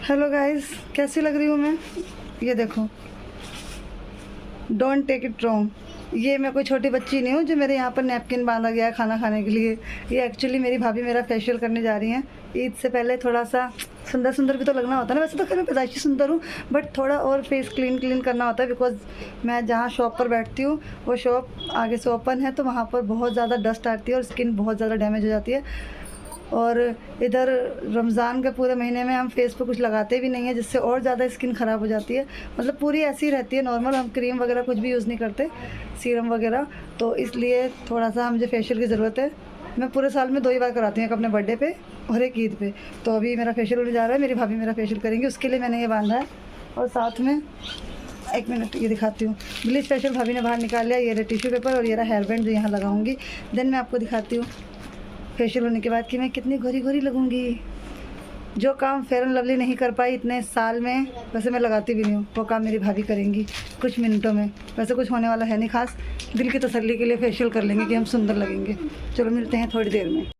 Hello guys, कैसी लग रही हूँ मैं? ये देखो, डोंट टेक इट रॉन्ग, ये मैं कोई छोटी बच्ची नहीं हूँ जो मेरे यहाँ पर नैपकिन बांधा गया है खाना खाने के लिए। ये एक्चुअली मेरी भाभी मेरा फेशियल करने जा रही हैं। ईद से पहले थोड़ा सा सुंदर सुंदर भी तो लगना होता है ना। वैसे तो खैर मैं पैदाइशी सुंदर हूँ, बट थोड़ा और फेस क्लीन करना होता है। बिकॉज मैं जहाँ शॉप पर बैठती हूँ वो शॉप आगे से ओपन है, तो वहाँ पर बहुत ज़्यादा डस्ट आती है और स्किन बहुत ज़्यादा डैमेज हो जाती है। और इधर रमज़ान के पूरे महीने में हम फेस पे कुछ लगाते भी नहीं है, जिससे और ज़्यादा स्किन ख़राब हो जाती है। मतलब पूरी ऐसी ही रहती है नॉर्मल, हम क्रीम वगैरह कुछ भी यूज़ नहीं करते, सीरम वगैरह। तो इसलिए थोड़ा सा मुझे फेशियल की ज़रूरत है। मैं पूरे साल में 2 ही बार कराती हूँ, एक अपने बर्थडे पे और एक ईद पे। तो अभी मेरा फेशियल होने जा रहा है, मेरी भाभी मेरा फेशियल करेंगी, उसके लिए मैंने ये बांधा है। और साथ में एक मिनट ये दिखाती हूँ, ब्लीच फेशियल भाभी ने बाहर निकाल लिया। ये रहा टिश्यू पेपर और ये रहा हेयर बैंड जो यहाँ लगाऊंगी। देन मैं आपको दिखाती हूँ फेशियल होने के बाद कि मैं कितनी गोरी गोरी लगूंगी। जो काम फेयर एंड लवली नहीं कर पाई इतने साल में, वैसे मैं लगाती भी नहीं हूँ, वो काम मेरी भाभी करेंगी कुछ मिनटों में। वैसे कुछ होने वाला है नहीं खास, दिल की तसल्ली के लिए फेशियल कर लेंगे कि हम सुंदर लगेंगे। चलो मिलते हैं थोड़ी देर में।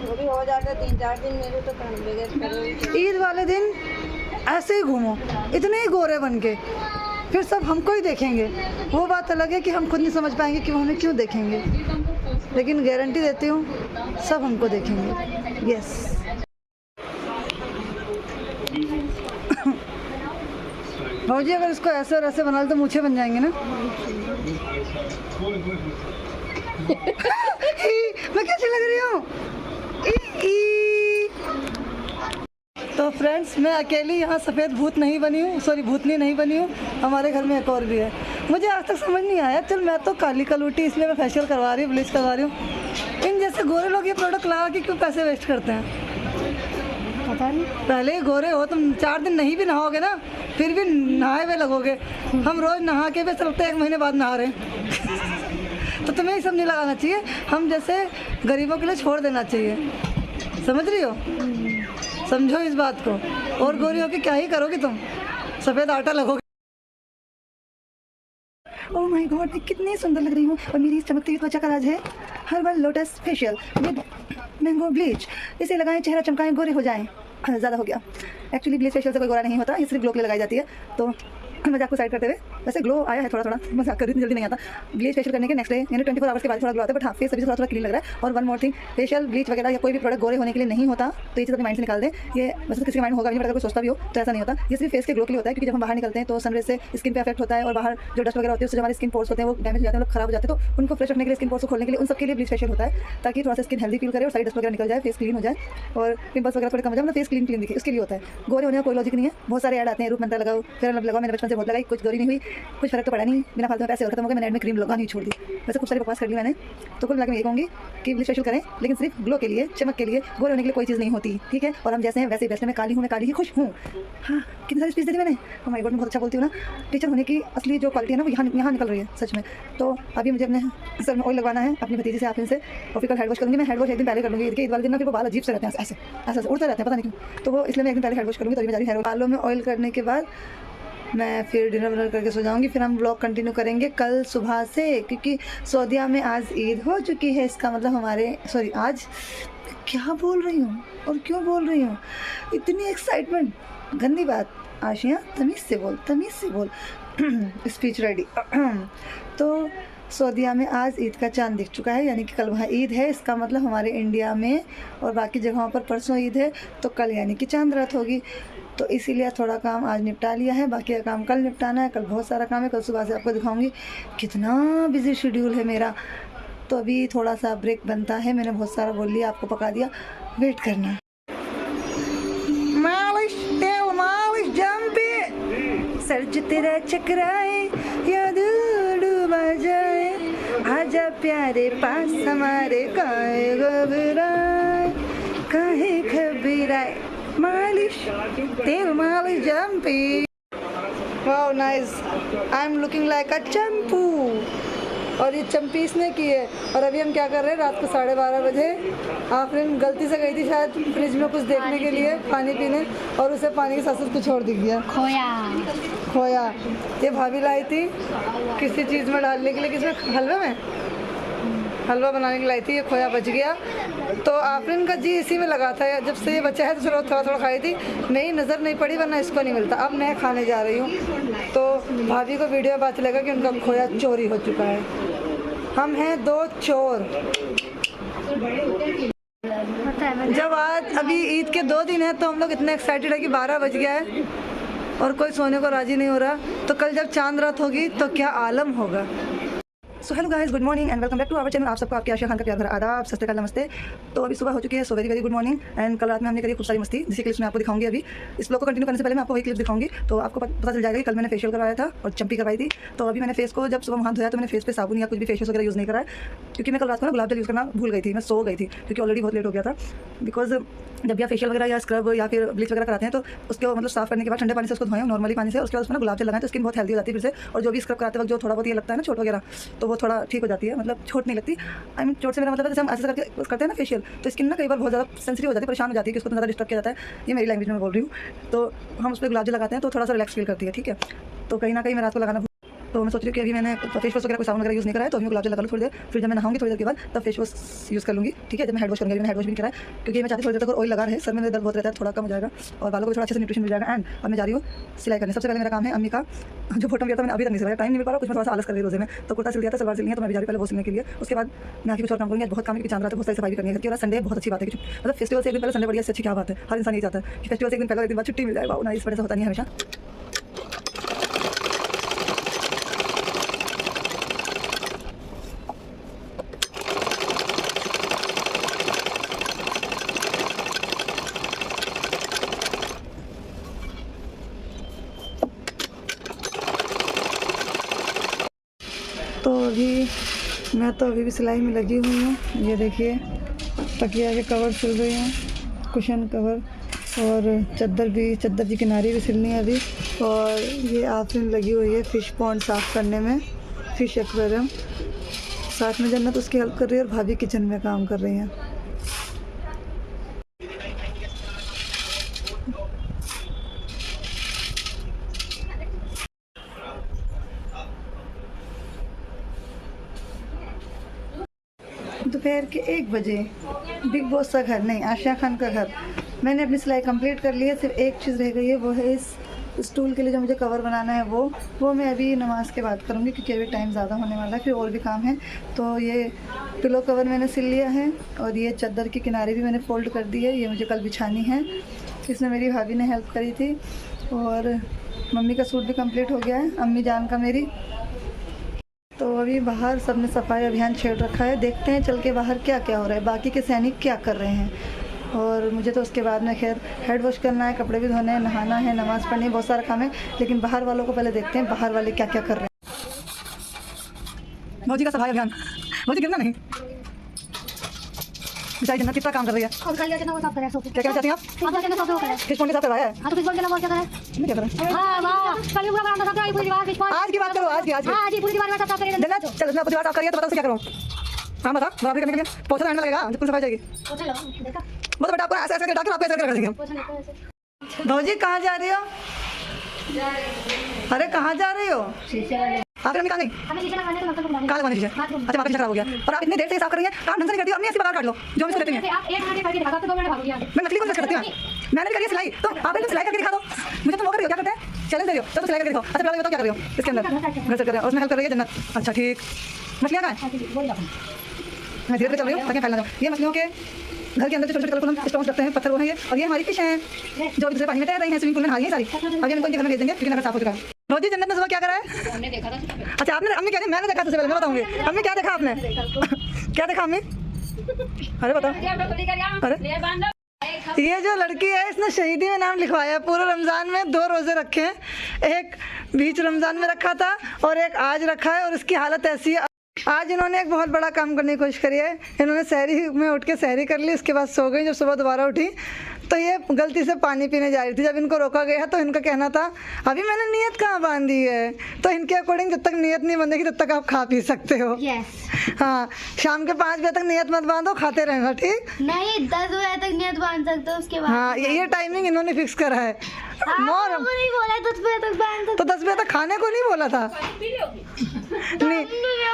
वो भी हो जाता 3-4 दिन मेरे तो काम बगैर। ईद वाले दिन ऐसे ही घूमो इतने ही गोरे बन के, फिर सब हमको ही देखेंगे। वो बात अलग है कि हम खुद नहीं समझ पाएंगे कि वो हमें क्यों देखेंगे, लेकिन गारंटी देती हूँ सब हमको देखेंगे। यस। भाजी अगर इसको ऐसे और ऐसे बना लो तो मूछें बन जाएंगे ना। मैं कैसी लग रही हूँ? तो फ्रेंड्स, मैं अकेली यहाँ सफ़ेद भूत नहीं बनी हूँ, सॉरी भूतनी नहीं बनी हूँ। हमारे घर में एक और भी है। मुझे आज तक समझ नहीं आया, चल मैं तो काली कलूटी इसलिए मैं फेशियल करवा रही हूँ, ब्लीच करवा रही हूँ। इन जैसे गोरे लोग ये प्रोडक्ट लगा के क्यों पैसे वेस्ट करते हैं पता नहीं। पहले ही गोरे हो तुम, 4 दिन नहीं भी नहाओगे ना फिर भी नहाए हुए लगोगे। हम रोज़ नहा के भी चलते 1 महीने बाद नहा रहे हैं। तो तुम्हें ये सब नहीं लगाना चाहिए, हम जैसे गरीबों के लिए छोड़ देना चाहिए। समझ रही हो? समझो इस बात को। और गोरी होके क्या ही करोगी तुम, सफ़ेद आटा लगोगे। ओह माय गॉड, मैं कितनी सुंदर लग रही हूँ। और मेरी इस चमकती हुई त्वचा का राज है herbal lotus facial with mango bleach. इसे लगाएं, चेहरा चमकाएं, गोरे हो जाएं। ज़्यादा हो गया। एक्चुअली ब्लीच फेशियल से कोई गोरा नहीं होता, ये सिर्फ ग्लो के लिए लगाई जाती है। तो मजाक को साइड करते हुए, वैसे ग्लो आया है थोड़ा थोड़ा, मजाक कर रही थी, जल्दी नहीं आता। ब्लीच फेशियल करने के नेक्स्ट डे यानी 24 आवर्स के बाद थोड़ा ग्लो आता है, बट हाँ फेस अभी थोड़ा क्लीन लग रहा है। और one more thing, facial bleach वगैरह या कोई भी प्रोडक्ट गोरे होने के लिए नहीं होता, तो ये चीज़ अपने माइंड से निकाल दें। ये वैसे किसी का माइंड होगा नहीं, बट अगर कोई सोचता भी हो तो ऐसा नहीं होता। ये सिर्फ फेस के ग्लो के लिए होता है, क्योंकि जब हम बाहर निकलते हैं तो सनरेज से स्किन पे अफेक्ट होता है, और बाहर जो डस्ट वगैरह होती है उससे हमारे स्किन पोर्स होते हैं वो डैमेज हो जाते हैं, लोग खराब हो जाते हैं। तो उनको फ्रेश रखने के लिए, स्किन पोर्स को खोलने के लिए, उन सब के लिए ब्लीच फेशियल होता है, ताकि थोड़ा सा स्किन हेल्दी फील करे और साइड डस्ट वगैरह निकल जाए, फेस क्लीन हो जाए और पिंपल्स वगैरह थोड़े कम हो जाए, मतलब फेस क्लीन दिखे, उसके लिए होता है। गोरे होने का कोई लॉजिक नहीं है। बहुत सारे ऐड आते हैं, रूप मंत्र लगाओ, फेयर लव लगाओ। मैंने बचपन से बहुत लगाई, कुछ गोरी नहीं हुई, कुछ फर्क तो पड़ा नहीं, बिना फालतू में पैसे और खत्म हो गए। मैंने ऐड में क्रीम लगानी छोड़ दी। वैसे खूब सारी बकवास कर ली मैंने। तो कुल मिला के मैं ये कहूँगी कि ब्लीच फेशियल करें, लेकिन सिर्फ ग्लो के लिए, चमक के लिए, गोरे होने के लिए कोई चीज़ नहीं होती, ठीक है। और हम जैसे हैं वैसे ही बेस्ट है। मैं काली हूँ, मैं काली ही खुश हूँ। हाँ, कितनी सारी स्पीच दी मैंने। ओह माय गॉड, मैं बहुत अच्छा बोलती हूँ ना। टीचर होने की असली जो क्वालिटी है ना वो यहाँ निकल रही है सच में। तो अभी मुझे अपने सर में ऑयल लगवाना है, अपनी भतीजी से आप इनसे, और फिर हेड वॉश करूँगी। मैं हेड वॉश एक दिन पहले कर लूँगी ईद के। ईद वाले दिन ना फिर वो बाल अजीब से रहते हैं, ऐसे ऐसे उड़ते रहते हैं, पता नहीं क्यों। तो वो इसलिए मैं एक दिन पहले हेड वॉश करूँगी। तो मैं जा रही हेयर बालों में ऑयल करने के बाद मैं फिर डिनर विनर करके सो जाऊँगी। फिर हम ब्लॉग कंटिन्यू करेंगे कल सुबह से, क्योंकि सऊदीया में आज ईद हो चुकी है। इसका मतलब हमारे आज क्या बोल रही हूँ और क्यों बोल रही हूँ, इतनी एक्साइटमेंट, गंदी बात। आशिया तमीज़ से बोल स्पीच रेडी। तो सऊदीया में आज ईद का चांद दिख चुका है, यानी कि कल वहाँ ईद है। इसका मतलब हमारे इंडिया में और बाकी जगहों पर परसों ईद है, तो कल यानी कि चांद रात होगी। तो इसीलिए थोड़ा काम आज निपटा लिया है, बाकी का काम कल निपटाना है। कल बहुत सारा काम है, कल सुबह से आपको दिखाऊंगी कितना बिजी शेड्यूल है मेरा। तो अभी थोड़ा सा ब्रेक बनता है, मैंने बहुत सारा बोल लिया, आपको पका दिया, वेट करना। मालिश जंपे सर्ज तेरा चकराए या डूबा जाए, आजा प्यारे पास हमारे, काहे घबराए, मालिश तेल मालिश जंपी। Wow nice, I am looking like a चंपू। और ये चंपी इसने की है। और अभी हम क्या कर रहे हैं, रात को 12:30 बजे आफरीन गलती से गई थी शायद फ्रिज में कुछ देखने के लिए, पानी पीने, और उसे पानी के साथ साथ कुछ और दिख गया, खोया। ये भाभी लाई थी किसी चीज़ में डालने के लिए, किसमें, हलवे में। हलवा बनाने के लाई थी, ये खोया बच गया। तो आफरीन का जी इसी में लगा था, जब से ये बच्चा है तो चलो थोड़ा थोड़ा खाई थी, नहीं नज़र नहीं पड़ी वरना इसको नहीं मिलता। अब मैं खाने जा रही हूँ, तो भाभी को वीडियो में पता चलेगा कि उनका खोया चोरी हो चुका है। हम हैं 2 चोर। जब आज अभी ईद के 2 दिन है तो हम लोग इतने एक्साइटेड है कि 12 बज गया है और कोई सोने को राजी नहीं हो रहा। तो कल जब चांद रात होगी तो क्या आलम होगा। So hello guys, good morning and welcome back to our channel. आप सबको आपकी आशिया खान का प्यार भरा आदाब, सत श्री अकाल, नमस्ते। तो अभी सुबह हो चुकी है, so very very good morning. And कल रात में हमने करी खूब सारी मस्ती, जिसकी क्लिप्स मैं आपको दिखाऊंगी। अभी इस ब्लॉग को कंटिन्यू करने से पहले मैं आपको वही क्लिप दिखाऊंगी, तो आपको पता चल जाएगा कि कल मैंने फेशियल करवाया था और चंपी करवाई थी। तो अभी मैंने फेस को जब सुबह हाथ धोया तो मैंने फेस पे साबुन या कुछ भी फेशियल वगैरह यूज़ नहीं करा है, क्योंकि मैं कल रात को ना गुलाब जल यूज़ करना भूल गई थी। मैं सो गई थी क्योंकि ऑलरेडी बहुत लेट हो गया था। बिकॉज जब भी आप फेशियल वगैरह या स्क्रब या फिर ब्लीच वगैरह कराते हैं तो उसको मतलब साफ करने के बाद ठंडे पानी से उसको धोएं, नॉर्मली पानी से, उसके बाद उसमें गुलाब जल लगाएं तो स्किन बहुत हेल्दी हो जाती है फिर से। और जो भी स्क्रब कराते वक्त जो थोड़ा बहुत ये लगता है ना चोट वगैरह, तो वो थोड़ा ठीक हो जाती है, मतलब चोट नहीं लगती। आई मीन चोट से मेरा मतलब है जैसे हम ऐसे करके करते हैं ना फेशियल, तो स्किन ना कई बार बहुत ज़्यादा सेंसिटिव हो जाती है, परेशान हो जाती है कि उसको ज़्यादा डिस्टर्ब किया जाता है। ये मेरी लैंग्वेज में बोल रही हूँ। तो हम उस पर गुलाब जल लगाते हैं तो थोड़ा सा रिलैक्स फील करती है, ठीक है। तो कहीं ना कहीं मैं रात को लगाना, तो मैं सोच रही हूँ कि अभी मैंने फेस वॉश वगैरह कोई साबुन वगैरह यूज़ नहीं करा है, तो अभी गुलाब जल लगा लूँ थोड़ी देर, फिर जब मैं नहाऊंगी थोड़ी देर के बाद तब फेस वॉश यूज़ कर लूँगी, ठीक है। जब मैं हेड वॉश करूँगी, मैंने हेड वॉश भी नहीं करा है क्योंकि मैं चाहती थोड़ी देर तक ऑयल लगा रहे, सर में दर्द बहुत रहता है, थोड़ा कम हो जाएगा और बालों को थोड़ा अच्छे से न्यूट्रिशन मिल जाएगा। एंड अब मैं जा रही हूँ सिलाई करने। सबसे पहले मेरा काम है अम्मी का जो फोटो किया था, मैंने अभी तक नहीं सिलाया, टाइम नहीं मिल पा रहा, कुछ मैं थोड़ा सा आलस कर रही रोजे में, तो कुर्ता सिल दिया था, सलवार सिलनी है, तो मैं भी जा रही पहले वो सिलने के लिए। उसके बाद मैं आगे कुछ और काम करूँगी। बहुत काम है कि चांद रात बहुत सारी सफाई करनी है क्योंकि संडे बहुत अच्छी बात है, मतलब फेस्टिवल से एक दिन पहले संडे बढ़िया से अच्छी क्या बात है। हर इंसान ये चाहता है कि फेस्टिवल से एक दिन पहले एक दिन बाद छुट्टी मिल जाएगा ना, इस वजह से होता नहीं है हमेशा। तो अभी भी सिलाई में लगी हुई हूँ। ये देखिए तकिया के कवर सिल रही हैं, कुशन कवर, और चद्दर की किनारी भी सिलनी है अभी। और ये आफरीन लगी हुई है फ़िश पॉन्ड साफ़ करने में, फ़िश एक्वेरियम। साथ में जन्नत उसकी हेल्प कर रही है और भाभी किचन में काम कर रही हैं। दोपहर के 1 बजे बिग बॉस का घर, नहीं आशिया खान का घर, मैंने अपनी सिलाई कंप्लीट कर ली है। सिर्फ एक चीज़ रह गई है, वो है इस स्टूल के लिए जो मुझे कवर बनाना है, वो मैं अभी नमाज़ के बाद करूँगी क्योंकि अभी टाइम ज़्यादा होने वाला है, फिर और भी काम है। तो ये पिलो कवर मैंने सिल लिया है और ये चद्दर की किनारे भी मैंने फ़ोल्ड कर दी है, ये मुझे कल बिछानी है। इसमें मेरी भाभी ने हेल्प करी थी। और मम्मी का सूट भी कंप्लीट हो गया है, अम्मी जान का मेरी। तो अभी बाहर सबने सफाई अभियान छेड़ रखा है, देखते हैं चल के बाहर क्या क्या हो रहा है, बाकी के सैनिक क्या कर रहे हैं। और मुझे तो उसके बाद में खैर हेड वॉश करना है, कपड़े भी धोने हैं, नहाना है, नमाज़ पढ़नी है, बहुत सारा काम है। लेकिन बाहर वालों को पहले देखते हैं बाहर वाले क्या क्या कर रहे हैं। भौजी का सफाई अभियान, भौजी गिरना नहीं, बेचारी जन्नत कितना काम कर रही है। क्या क्या चाहती हैं आप? फिश पॉन्ड साफ करवाया है, क्या करें? आज की बात करो, आज की जन्नत चल, मैं दीवार साफ करिए तो बताओ क्या करूँ। हाँ बता, बराबर करने के लिए पोछा रहने लगेगा, जब कुछ सफाई जाएगी वो तो बेटा आपको ऐसे करके आपको ऐसे कर देंगे हम। भौजी कहाँ जा रही हो? अरे कहाँ जा रही हो? आप कहाँ गई? कहाँ लगवाने शीशे? अच्छा वहाँ पे खराब हो गया और आप इतनी देर से साफ कर रही हैं, काम ढंग से नहीं करती हो। अम्मी ऐसी बाहर काट लो जो भी करती हैं। मैं मछली को कर सकती हूँ, मैंने भी करी है सिलाई, तो आप एक सिलाई करके दिखा दो मुझे। तुम वो कर रही हो, क्या करते हैं, चैलेंज दे रही हो, तो सिलाई करके दिखाओ। अच्छा बताओ क्या कर रही हो इसके अंदर? घर से कर रहे हो, उसमें हेल्प कर रही है जन्नत। अच्छा ठीक, मछलियाँ कहाँ हैं? मैं धीरे धीरे चल रही हूँ ताकि फैलना जाऊँ। ये मछलियों के घर के अंदर जो छोटे छोटे कलरफुल स्टोन्स रखते हैं, पत्थर वो हैं ये, और ये हमारी फिश हैं जो दूसरे पानी में तैर रही हैं, स्विमिंग पूल में नहा रही हैं सारी। अभी हम इनको इनके घर में भेज देंगे क्योंकि नगर साफ हो चुका है। रोजी जन्नत ने सुबह क्या करा है? हमने देखा था। अच्छा आपने, अम्मी कहती मैंने देखा, सबसे पहले मैं बताऊंगी अम्मी क्या देखा आपने? क्या देखा अम्मी? अरे बताओ। अरे ये जो लड़की है इसने शहीदी में नाम लिखवाया, पूरे रमज़ान में 2 रोज़े रखे हैं, एक बीच रमज़ान में रखा था और एक आज रखा है। और इसकी हालत ऐसी है, आज इन्होंने एक बहुत बड़ा काम करने की कोशिश करी है। इन्होंने सहरी में उठ के सहरी कर ली, उसके बाद सो गई। जब सुबह दोबारा उठी तो ये गलती से पानी पीने जा रही थी। जब इनको रोका गया तो इनका कहना था अभी मैंने नियत कहाँ बांधी है। तो इनके अकॉर्डिंग जब तक नियत नहीं बंधेगी तब तक आप खा पी सकते हो। हाँ, शाम के 5 बजे तक नियत मत बांधो, खाते रहना, ठीक नहीं 10 बजे तक नियत बांध सकते हो, उसके बाद हाँ ये टाइमिंग इन्होंने फिक्स करा है। नहीं बोला 10 बजे तक बांध सकते, तो 10 बजे तक खाने को नहीं बोला था। नहीं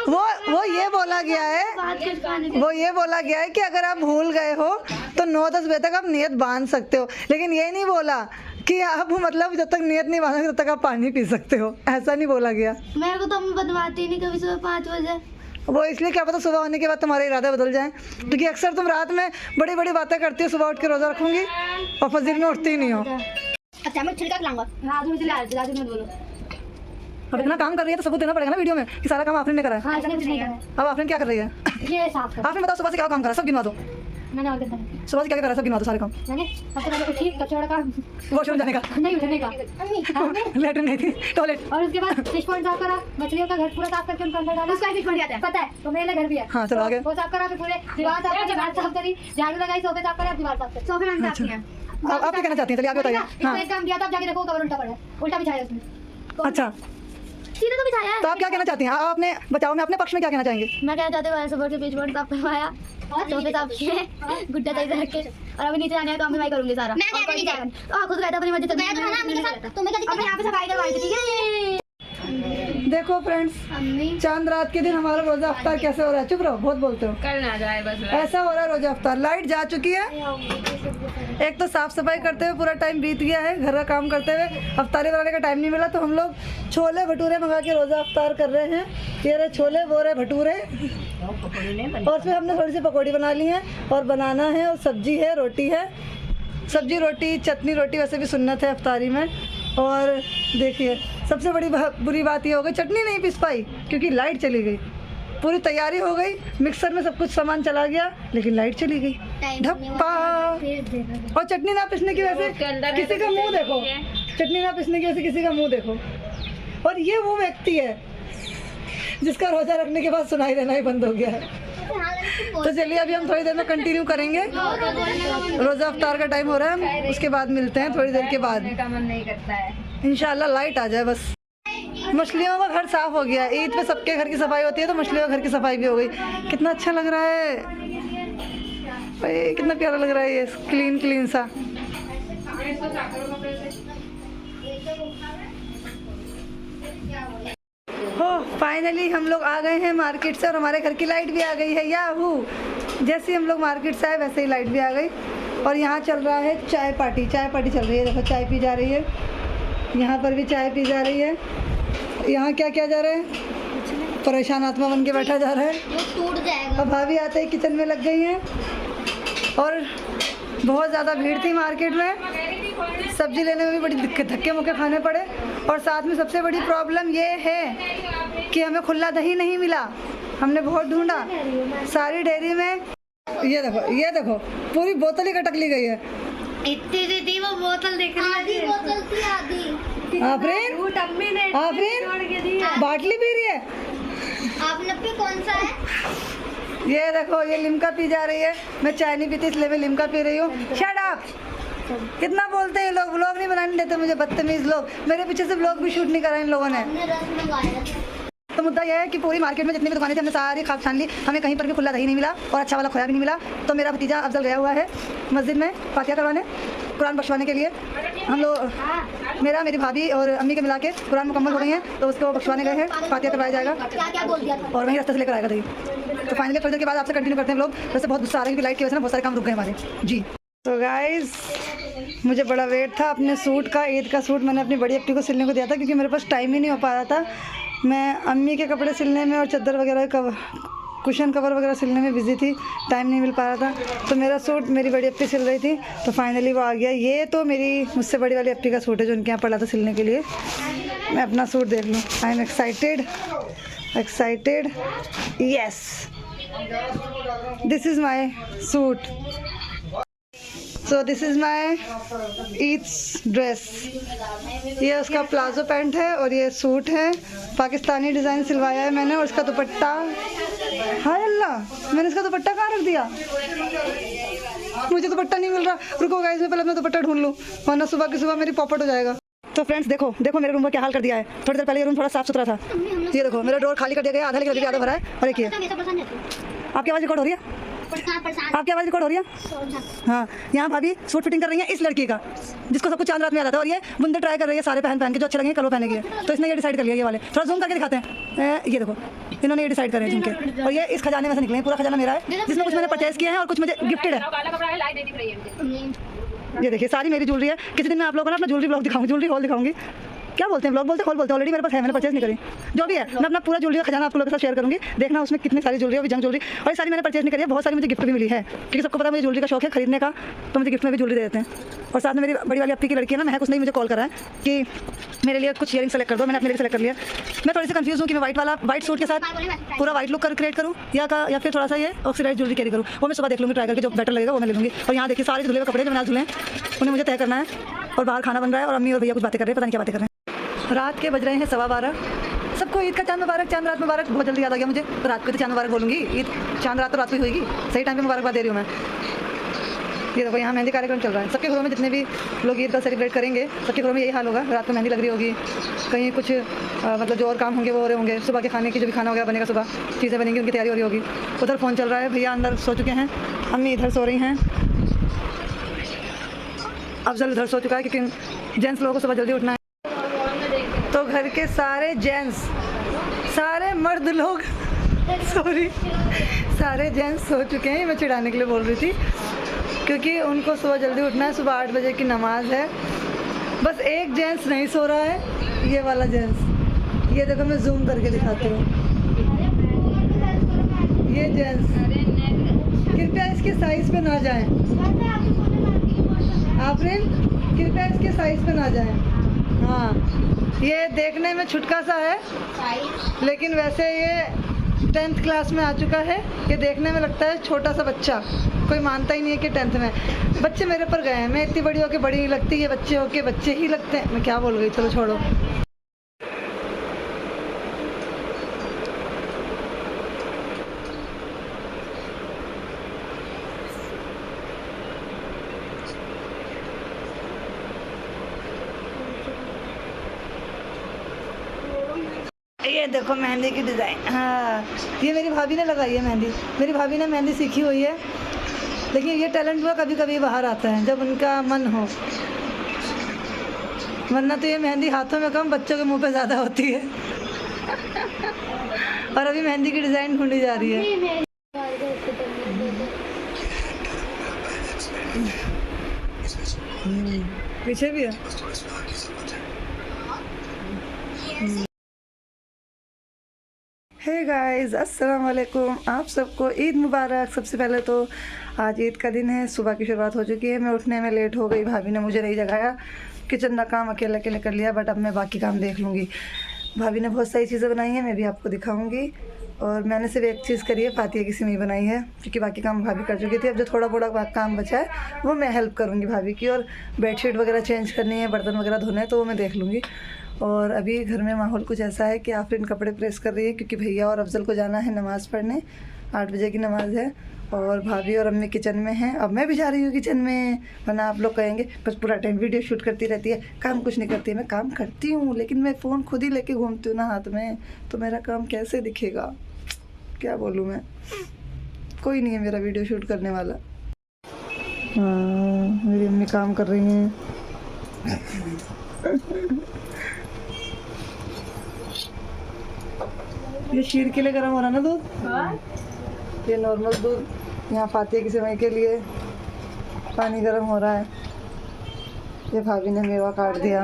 वो ये बोला गया है वो ये बोला गया है कि अगर आप भूल गए हो तो 9-10 बजे तक आप नियत बांध सकते हो, लेकिन ये नहीं बोला कि आप मतलब जब तक नियत नहीं बांधोगे तब तक आप पानी पी सकते हो, ऐसा नहीं बोला गया। मेरे को तो अम्मी बनवाती नहीं कभी सुबह 5 बजे। वो इसलिए क्या पता सुबह होने के बाद तुम्हारे इरादे बदल जाएं, क्योंकि अक्सर तुम रात में बड़ी बड़ी बातें करती हो, सुबह उठ के रोज़ा रखूंगी और फजर में उठती ही नहीं हो। अच्छा मैं छिलका खिलाऊंगा। हाँ तुम चले दादी मत बोलो। अब इतना काम कर रही है तो सबूत देना पड़ेगा ना वीडियो में कि सारा काम आपने नहीं करा है। हाँ कुछ नहीं करा। अब आपने क्या कर रही है? ये साफ कर। आपने बताओ सुबह से क्या काम करा, सब गिनवा दो। मैंने और क्या सुबह से क्या करा, सब गिनवा दो सारे काम। मैंने सबसे पहले उठी कचौड़ा का वॉशरूम जाने का, नहीं उठने का अम्मी लेटरिन गई थी, टॉयलेट। और उसके बाद फिश पॉइंट साफ करा, मछलियों का घर पूरा साफ करके उनका अंदर डाला। उसका फिश पॉइंट आता है पता है, तो मेरे लिए घर भी है। हाँ चलो आगे। वो साफ करा, फिर पूरे दीवार साफ करी, दीवार साफ करी, झाड़ू लगाई, सोफे साफ करे, दीवार साफ करी। सोफे मैंने साफ किया। आप क्या कहना चाहती हैं, चलिए आगे बताइए। हाँ एक काम किया था, अब जाके देखो कवर उल्टा पड़ा है, उल्टा बिछाया उसने। अच्छा, सीधा तो बिछाया है। तो आप क्या कहना चाहती हैं, आप अपने बचाओ में अपने पक्ष में क्या कहना चाहेंगे? मैं कहना चाहती हूँ सुबह के बीच में साफ करवाया, सोफे साफ किए, गुड्डा सही से रखे, और अभी नीचे आने का काम भी मैं करूंगी सारा। मैं खुद कहता अपनी मर्जी से। मैं तो था ना मेरे साथ, तुम्हें क्या दिक्कत है? यहाँ पे सफाई करवाई थी, ठीक है। देखो फ्रेंड्स, अम्मी चांद रात के दिन हमारा रोजा अफ्तार कैसे हो रहा है? चुप रहो, बहुत बोलते हो। कल ना जाए बस। ऐसा हो रहा है रोजा अफ्तार, लाइट जा चुकी है, एक तो साफ सफाई करते हुए पूरा टाइम बीत गया है, घर का काम करते हुए अफ्तारी बनाने का टाइम नहीं मिला, तो हम लोग छोले भटूरे मंगा के रोजा अफ्तार कर रहे हैं। ये रहे छोले, वो रहे भटूरे, और फिर हमने थोड़ी सी पकौड़ी बना ली है और बनाना है, और सब्जी है, रोटी है, सब्जी रोटी चटनी रोटी वैसे भी सुन्नत है अफ्तारी में। और देखिए सबसे बड़ी बुरी बात ये हो गई, चटनी नहीं पीस पाई क्योंकि लाइट चली गई। पूरी तैयारी हो गई, मिक्सर में सब कुछ सामान चला गया, लेकिन लाइट चली गई, ढप्पा। और चटनी ना पीसने की वजह से किसी का मुंह देखो, चटनी ना पीसने की वजह से किसी का मुंह देखो। और ये वो व्यक्ति है जिसका रोजा रखने के बाद सुनाई देना ही बंद हो गया है। तो चलिए अभी हम थोड़ी देर में कंटिन्यू करेंगे, रोजा अफ्तार का टाइम हो रहा है, उसके बाद मिलते हैं थोड़ी देर के बाद। मन नहीं करता है। इंशाल्लाह लाइट आ जाए बस। मछलियों का घर साफ हो गया, ईद पे सबके घर की सफाई होती है, तो मछलियों का घर की सफाई भी हो गई। कितना अच्छा लग रहा है भाई, कितना प्यारा लग रहा है ये क्लीन क्लीन सा। हो फाइनली हम लोग आ गए हैं मार्केट से, और हमारे घर की लाइट भी आ गई है। याहू, जैसे हम लोग मार्केट से आए वैसे ही लाइट भी आ गई। और यहाँ चल रहा है चाय पार्टी, चाय पार्टी चल रही है। देखो चाय पी जा रही है, यहाँ पर भी चाय पी जा रही है। यहाँ क्या क्या जा रहा है, परेशान आत्मा बन के बैठा जा रहा है। टूट जाएगा। अब भाभी आते ही किचन में लग गई हैं, और बहुत ज़्यादा भीड़ थी मार्केट में, सब्जी लेने में भी बड़ी दिक्कत, धक्के मुक्के खाने पड़े। और साथ में सबसे बड़ी प्रॉब्लम ये है कि हमें खुला दही नहीं मिला। हमने बहुत ढूंढा सारी डेयरी में। ये देखो पूरी बोतल ही कटक ली गई है। इतनी सी थी वो बोतल, दिख रही है आधी बोतल थी, आधी। आफरीन, बाटली पी रही है। आपने पे कौन सा है? ये देखो ये लिम्का पी जा रही है। मैं चाय नहीं पीती इसलिए मैं लिम्का पी रही हूँ। शट अप, कितना बोलते हैं लोग, व्लॉग नहीं बनाने देते मुझे, बदतमीज लोग। मेरे पीछे से व्लॉग भी शूट नहीं करा इन लोगों ने। तो मुद्दा यह है कि पूरी मार्केट में जितनी भी दुकानें थी हमने सारी खाक छान ली, हमें कहीं पर भी खुला दही नहीं मिला और अच्छा वाला खोया भी नहीं मिला। तो मेरा भतीजा अफजल गया हुआ है मस्जिद में फातिहा करवाने, कुरान बख्शवाने के लिए। हम लोग मेरी भाभी और अम्मी के मिला के कुरान मुकम्मल हो गई हैं, तो उसको बख्शवाने गए हैं, फातिहा करवाया जाएगा और वहीं रास्ते से लेकर आएगा दही। तो फाइनली थोड़ी देर के बाद आपसे कंटिन्यू करते हैं लोग। वैसे बहुत गुस्सा आ रहा है क्योंकि लाइट की वजह से ना बहुत सारे काम रुक गए हमारे जी। तो गाइस मुझे बड़ा वेट था अपने सूट का, ईद का सूट मैंने अपनी बड़ी अप्पी को सिलने को दिया था क्योंकि मेरे पास टाइम ही नहीं हो पा रहा था। मैं अम्मी के कपड़े सिलने में और चादर वगैरह कुशन कवर वगैरह सिलने में बिजी थी, टाइम नहीं मिल पा रहा था। तो मेरा सूट मेरी बड़ी अप्पी सिल रही थी, तो फाइनली वो आ गया। ये तो मेरी मुझसे बड़ी वाली अप्पी का सूट है जो उनके यहाँ पड़ा था सिलने के लिए। मैं अपना सूट देख लूँ। I am excited yes, this is my suit. So this is my Eid's dress. ये उसका प्लाजो पैंट है और ये सूट है, पाकिस्तानी डिज़ाइन सिलवाया है मैंने। और इसका दुपट्टा, हाय अल्लाह, मैंने इसका दुपट्टा कहाँ रख दिया, मुझे दुपट्टा नहीं मिल रहा। रुको गाइस, मैं पहले अपना दुपट्टा ढूंढ लूँ, वरना सुबह की सुबह मेरी पॉपट हो जाएगा। तो फ्रेंड्स देखो मेरे रूम का क्या हाल कर दिया है। थोड़ी देर पहले ये रूम थोड़ा साफ सुथरा था, ये देखो मेरा डोर खाली कर दिया गया, आधा लेकर आधा भरा है। और एक ये आपकी आवाज़ रिकॉर्ड हो रही है, आपकी आवाज़ रिकॉर्ड हो रही है? हाँ, यहाँ भाभी सूट फिटिंग कर रही है इस लड़की का जिसको सब कुछ चांद रात में याद आता है, और ये बुंदे ट्राई कर रही है सारे पहन के जो अच्छे लगेंगे कल वो पहनेगी। तो इसने ये डिसाइड कर लिया, ये वाले थोड़ा जूम करके दिखाते हैं, ये देखो इन्होंने ये डिसाइड करे हैं झुमके, और ये इस खजाने में से निकले हैं। पूरा खजाना मेरा है जिसमें कुछ मैंने परचेज किया है और कुछ मुझे गिफ्टेड है। ये देखिए सारी मेरी ज्वेलरी है। किसी दिन मैं आप लोगों को ना अपना ज्वेलरी ब्लॉग दिखाऊंगी, ज्वेलरी हॉल दिखाऊंगी, क्या बोलते हैं ब्लॉग बोलते हैं, हॉल बोलते हैं, ऑलरेडी मेरे पास है, मैंने परचेज नहीं करी। जो भी है मैं अपना पूरा ज्वेलरी का खजाना आप लोगों के साथ शेयर करूंगी, देखना उसमें कितनी सारी ज्वेलरी है, जंग ज्वेलरी, और ये सारी मैंने परचेज नहीं करी है, बहुत सारी मुझे गिफ्ट भी मिली है, क्योंकि सबको पता है मुझे ज्वेलरी का शौक है खरीदने का, तो मुझे गिफ्ट में भी ज्वेलरी दे देते हैं। और साथ में मेरी बड़ी वाली अपी की लड़की है ना महक, उसने मुझे कॉल करा है कि मेरे लिए कुछ इयरिंग सेलेक्ट कर दो। मैंने अपने लिए सेलेक्ट कर लिया। मैं थोड़ी सी कंफ्यूज हूँ कि मैं व्हाइट सूट के साथ पूरा व्हाइट लुक क्रिएट करूँ या फिर थोड़ा सा ये ऑक्सीडाइज ज्वेलरी कैरी करूँ। वो मैं सुबह देख लूँगी, ट्राई करके जो बेटर लगेगा वो मैं ले लूँगी। और यहाँ देखिए सारे धुले हुए कपड़े जो मैंने धुले हैं उन्हें मुझे तय करना है, और बाहर खाना बन रहा है और अम्मी और भैया कुछ बातें कर रहे हैं, पता नहीं क्या बातें कर रहे हैं। रात के बज रहे हैं 12:15। सबको ईद का चांद मुबारक, चांद रात मुबारक। बहुत जल्दी याद आ गया मुझे, तो रात को तो चांद मुबारक बोलूँगी, ईद चांद रात तो रात को ही होगी, सही टाइम पे मुबारकबाद दे रही हूँ मैं। ये देखो यहाँ मेहंदी कार्यक्रम चल रहा है। सबके घरों में जितने भी लोग ईद का सेलिब्रेट करेंगे सबके घरों में यही हाल होगा, रात को मेहंदी लग रही होगी, कहीं कुछ मतलब जो और काम होंगे वो हो रहे होंगे, सुबह के खाने की जो भी खाना वगैरह बनेगा, सुबह चीज़ें बनेंगी उनकी तैयारी हो रही होगी। उधर फ़ोन चल रहा है, भैया अंदर सो चुके हैं, अम्मी इधर सो रही हैं, अफजल उधर सो चुका है, क्योंकि जेंट्स लोगों को सुबह जल्दी उठना है। तो घर के सारे जेंट्स, सारे मर्द लोग सारे जेंट्स सो चुके हैं। मैं चिढ़ाने के लिए बोल रही थी, क्योंकि उनको सुबह जल्दी उठना है, सुबह 8 बजे की नमाज है। बस एक जेंट्स नहीं सो रहा है, ये वाला जेंट्स। ये देखो मैं जूम करके दिखाती हूँ, ये जेंट्स। कृपया इसके साइज़ पे ना जाएं, आफरीन कृपया इसके साइज़ पे ना जाएं। हाँ, ये देखने में छुटका सा है, लेकिन वैसे ये 10th क्लास में आ चुका है। ये देखने में लगता है छोटा सा बच्चा, कोई मानता ही नहीं है कि 10th में। बच्चे मेरे पर गए हैं, मैं इतनी बड़ी होके बड़ी नहीं लगती, ये बच्चे होके बच्चे ही लगते हैं। मैं क्या बोल गई, चलो छोड़ो। ये देखो मेहंदी की डिज़ाइन। हाँ, ये मेरी भाभी ने लगाई है मेहंदी। मेरी भाभी ने मेहंदी सीखी हुई है, लेकिन ये टैलेंट हुआ कभी कभी बाहर आता है जब उनका मन हो, वरना तो ये मेहंदी हाथों में कम बच्चों के मुंह पे ज़्यादा होती है। और अभी मेहंदी की डिज़ाइन ढूंढी जा रही है। पीछे भी है। हे गाइस, अस्सलाम वालेकुम। आप सबको ईद मुबारक। सबसे पहले तो आज ईद का दिन है, सुबह की शुरुआत हो चुकी है। मैं उठने में लेट हो गई, भाभी ने मुझे नहीं जगाया। किचन का काम अकेले अकेले कर लिया, बट अब मैं बाकी काम देख लूँगी। भाभी ने बहुत सारी चीज़ें बनाई हैं, मैं भी आपको दिखाऊँगी। और मैंने सिर्फ एक चीज़ करी है, फातिया की सिवई बनाई है, क्योंकि बाकी काम भाभी कर चुकी थी। अब जो थोड़ा बड़ा काम बचा है वो मैं हेल्प करूँगी भाभी की। और बेडशीट वगैरह चेंज करनी है, बर्तन वगैरह धोने हैं, तो वो मैं देख लूँगी। और अभी घर में माहौल कुछ ऐसा है कि आफरीन कपड़े प्रेस कर रही है, क्योंकि भैया और अफजल को जाना है नमाज़ पढ़ने। 8 बजे की नमाज़ है। और भाभी और अम्मी किचन में हैं। अब मैं भी जा रही हूँ किचन में, वरना आप लोग कहेंगे बस पूरा टाइम वीडियो शूट करती रहती है, काम कुछ नहीं करती है। मैं काम करती हूँ, लेकिन मैं फ़ोन खुद ही लेके घूमती हूँ ना हाथ में, तो मेरा काम कैसे दिखेगा, क्या बोलूँ मैं। कोई नहीं है मेरा वीडियो शूट करने वाला। हाँ, मेरी अम्मी काम कर रही हैं। ये शीर के लिए गर्म हो रहा है ना दूध। ये नॉर्मल दूध, यहाँ फातिया की सेवई के लिए पानी गर्म हो रहा है। ये भाभी ने मेवा काट दिया।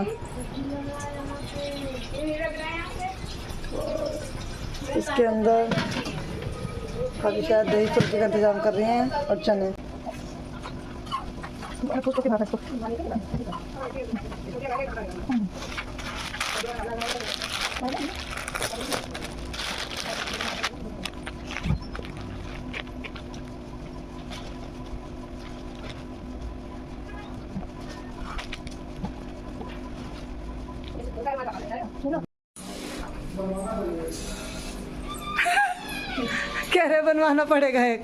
इसके अंदर भाभी शायद दही फुल्की का इंतजाम कर रही हैं, और चने। कह रहे बनवाना पड़ेगा एक।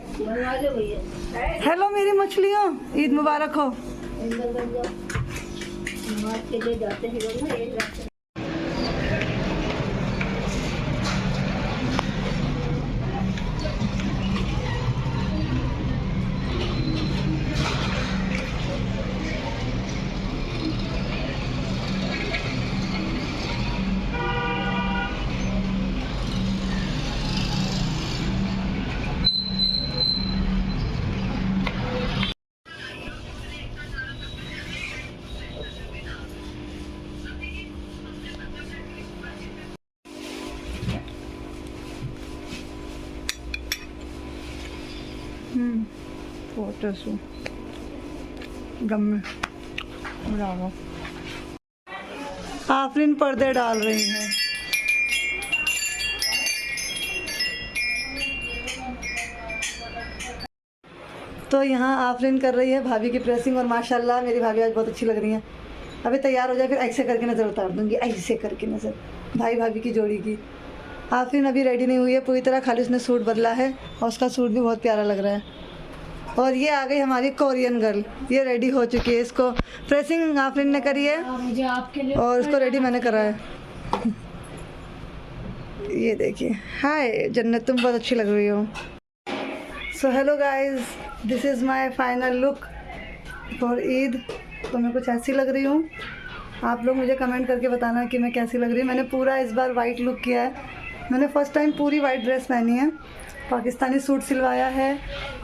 हेलो मेरी मछलियों, ईद मुबारक हो। फोटो शू गम में ब्रावो। आफरीन पर्दे डाल रही है। तो यहाँ आफरीन कर रही है भाभी की प्रेसिंग और माशाल्लाह मेरी भाभी आज बहुत अच्छी लग रही है। अभी तैयार हो जाए फिर ऐसे करके नज़र उतार दूंगी, ऐसे करके नज़र भाई भाभी की जोड़ी की। आफरीन अभी रेडी नहीं हुई है पूरी तरह, खाली उसने सूट बदला है और उसका सूट भी बहुत प्यारा लग रहा है। और ये आ गई हमारी कोरियन गर्ल, ये रेडी हो चुकी है। इसको प्रेसिंग आफरीन ने करी है मुझे आपके लिए और इसको रेडी मैंने करा है। ये देखिए, हाय जन्नत तुम बहुत अच्छी लग रही हो। So hello guys, this is my final look for Eid. तो मैं कुछ ऐसी लग रही हूँ, आप लोग मुझे कमेंट करके बताना कि मैं कैसी लग रही हूँ। मैंने पूरा इस बार वाइट लुक किया है, मैंने फ़र्स्ट टाइम पूरी वाइट ड्रेस पहनी है, पाकिस्तानी सूट सिलवाया है।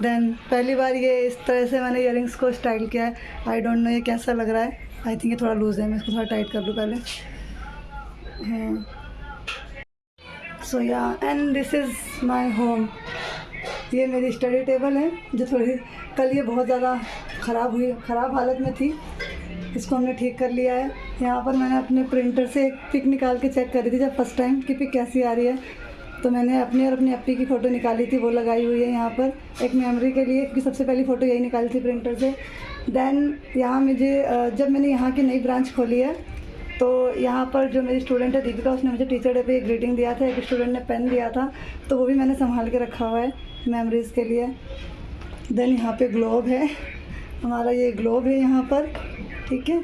देन पहली बार ये इस तरह से मैंने इयररिंग्स को स्टाइल किया है। आई डोंट नो ये कैसा लग रहा है, आई थिंक ये थोड़ा लूज़ है, मैं इसको थोड़ा टाइट कर लूँ पहले। सो या and this is my home. ये मेरी स्टडी टेबल है जो थोड़ी कल ये बहुत ज़्यादा ख़राब हालत में थी, इसको हमने ठीक कर लिया है। यहाँ पर मैंने अपने प्रिंटर से एक पिक निकाल के चेक करी थी जब फर्स्ट टाइम कि पिक कैसी आ रही है, तो मैंने अपनी और अपनी अप्पी की फ़ोटो निकाली थी, वो लगाई हुई है यहाँ पर एक मेमोरी के लिए, क्योंकि सबसे पहली फ़ोटो यही निकाली थी प्रिंटर से। देन यहाँ मुझे जब मैंने यहाँ की नई ब्रांच खोली है तो यहाँ पर जो मेरी स्टूडेंट है दीपिका, उसने मुझे टीचर डे पे एक ग्रीटिंग दिया था, एक स्टूडेंट ने पेन दिया था, तो वो भी मैंने संभाल के रखा हुआ है मेमोरीज़ के लिए। देन यहाँ पे ग्लोब है हमारा, ये ग्लोब है यहाँ पर, ठीक है।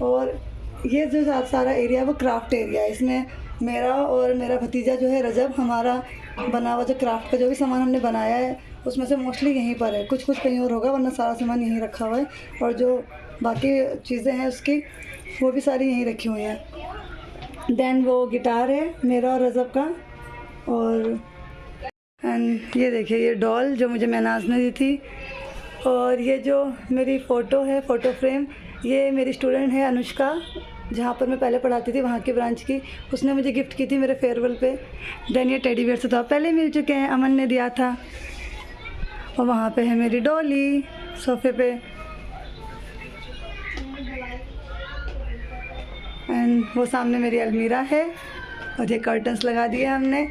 और ये जो सारा एरिया है वो क्राफ्ट एरिया है, इसमें मेरा और मेरा भतीजा जो है रजब, हमारा बना हुआ जो क्राफ्ट का जो भी सामान हमने बनाया है उसमें से मोस्टली यहीं पर है, कुछ कहीं और होगा, वरना सारा सामान यहीं रखा हुआ है। और जो बाकी चीज़ें हैं उसकी वो भी सारी यहीं रखी हुई हैं। देन वो गिटार है मेरा और रजब का। और एंड ये देखिए ये डॉल जो मुझे महनाज ने दी थी। और ये जो मेरी फ़ोटो है, फ़ोटो फ्रेम, ये मेरी स्टूडेंट है अनुष्का, जहाँ पर मैं पहले पढ़ाती थी वहाँ की ब्रांच की, उसने मुझे गिफ्ट की थी मेरे फेयरवेल पे। देन ये टेडी बियर से तो आप पहले मिल चुके हैं, अमन ने दिया था। और वहाँ पे है मेरी डॉली सोफे पे। एंड वो सामने मेरी अलमीरा है और ये कर्टन्स लगा दिए हमने।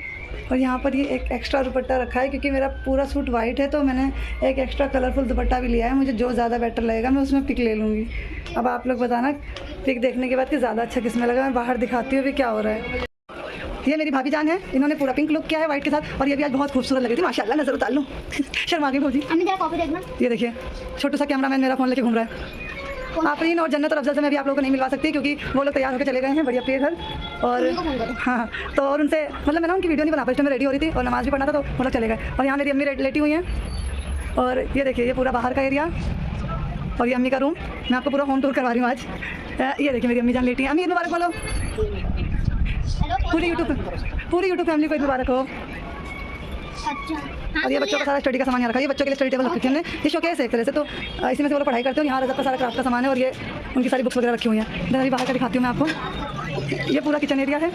और यहाँ पर ये एक एक्स्ट्रा दुपट्टा रखा है क्योंकि मेरा पूरा सूट वाइट है, तो मैंने एक एक्स्ट्रा कलरफुल दुपट्टा भी लिया है। मुझे जो ज़्यादा बेटर लगेगा मैं उसमें पिक ले लूँगी। अब आप लोग बताना पिक देखने के बाद कि ज़्यादा अच्छा किस में लगा। मैं बाहर दिखाती हूँ भी क्या हो रहा है। ये मेरी भाभी जान है, इन्होंने पूरा पिंक लुक किया है वाइट के साथ, और ये भी आज बहुत खूबसूरत लग रही थी माशाल्लाह। नज़र उतार लूँ शर्मा गई भौजी। ये देखिए छोटू सा कैमरामैन मेरा फ़ोन लेके घूम रहा है। आफरीन और जन्नत और अफजल से मैं भी आप लोगों को नहीं मिलवा सकती क्योंकि वो लोग तैयार होकर चले गए हैं बढ़िया अपने घर। और हाँ, तो और उनसे मतलब मैं ना उनकी वीडियो नहीं बना पाई, मैं रेडी हो रही थी और नमाज़ भी पढ़ना था, तो वो लोग चले गए। और यहाँ मेरी अम्मी लेटी हुई हैं। और ये देखिए ये पूरा बाहर का एरिया और ये अम्मी का रूम। मैं आपको पूरा होम टूर करवा रही हूँ आज। ये देखिए मेरी अम्मी जान लेटी हैं। अम्मी ईद मुबारक बोलो। पूरी यूट्यूब फैमिली को ईद मुबारक हो। और ये बच्चों का सारा स्टडी का सामान यहाँ रखा है, ये बच्चों के लिए स्टडी टेबल रखी है। ये शोकेस है एक तरह से, तो इसी में से वो लोग पढ़ाई करते हो। यहाँ रजब का सारा क्राफ्ट का सामान है और ये उनकी सारी बुक्स वगैरह रखी हुई हैं। अभी बाहर का दिखाती हूँ मैं आपको। ये पूरा किचन एरिया है।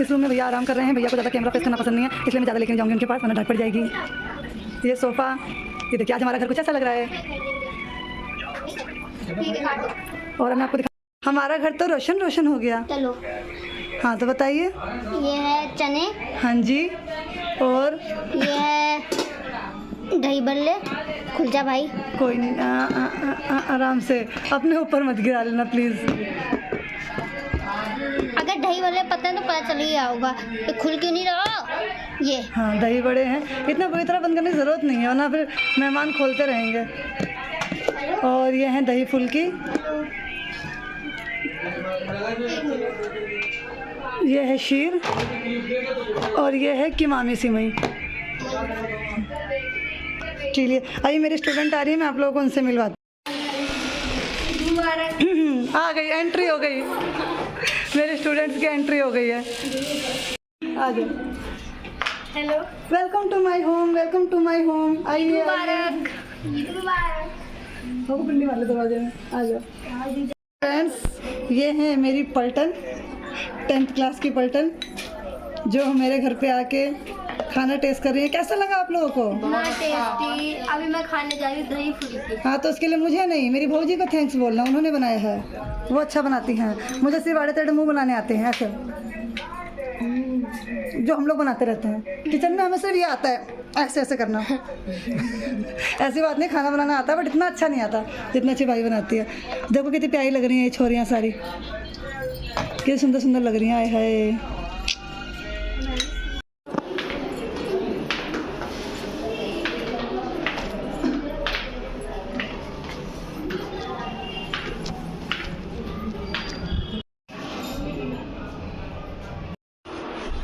इस रूम में भैया आराम कर रहे हैं। भैया को ज़्यादा कैमरा फेस करना पसंद नहीं है, इसलिए मैं ज़्यादा लेके जाऊँगी उनके पास, वरना ढक पड़ जाएगी। ये सोफ़ा, ये देखिए आज हमारा घर कुछ ऐसा लग रहा है। और मैं आपको दिखा, हमारा घर तो रोशन हो गया। चलो हाँ तो बताइए। ये है चने। हाँ जी। और ये है दही बल्ले। खुल जा भाई। कोई नहीं, आराम से, अपने ऊपर मत गिरा लेना प्लीज़। अगर दही बल्ले पता है तो पता चल ही गया होगा ये खुल क्यों नहीं रहा। ये हाँ दही बड़े हैं, इतना बुरी तरह बंद करने की ज़रूरत नहीं है वरना फिर मेहमान खोलते रहेंगे। और ये हैं दही फुल्की, ये है शीर और ये है किमामी सिमई। चलिए अभी मेरी स्टूडेंट आ रही है, मैं आप लोगों को उनसे मिलवाती हूँ। आ गई, एंट्री हो गई, मेरे स्टूडेंट्स की एंट्री हो गई है। आ जाओ। Hello, welcome to my home, welcome to my home. आइए मुबारक। हो पिंडी वाले दरवाजे में आ जाओ। फ्रेंड्स ये है मेरी पलटन, 10th क्लास की पलटन, जो मेरे घर पे आके खाना टेस्ट कर रही है। कैसा लगा आप लोगों को? बहुत टेस्टी। अभी मैं खाने जा रही हूँ दही फुल्की। हाँ, तो उसके लिए मुझे नहीं, मेरी भौजी को थैंक्स बोलना, उन्होंने बनाया है। वो अच्छा बनाती हैं। मुझे सिर्फ आड़े टेढ़े मुँह बनाने आते हैं ऐसे, जो हम लोग बनाते रहते हैं किचन में। हमें सिर्फ ये आता है ऐसे ऐसे करना। ऐसी बात नहीं, खाना बनाना आता है, बट इतना अच्छा नहीं आता जितना अच्छी भाई बनाती है। देखो कितनी प्यारी लग रही हैं ये छोरियाँ सारी, कितनी सुंदर सुंदर लग रही हैं। आए हाय,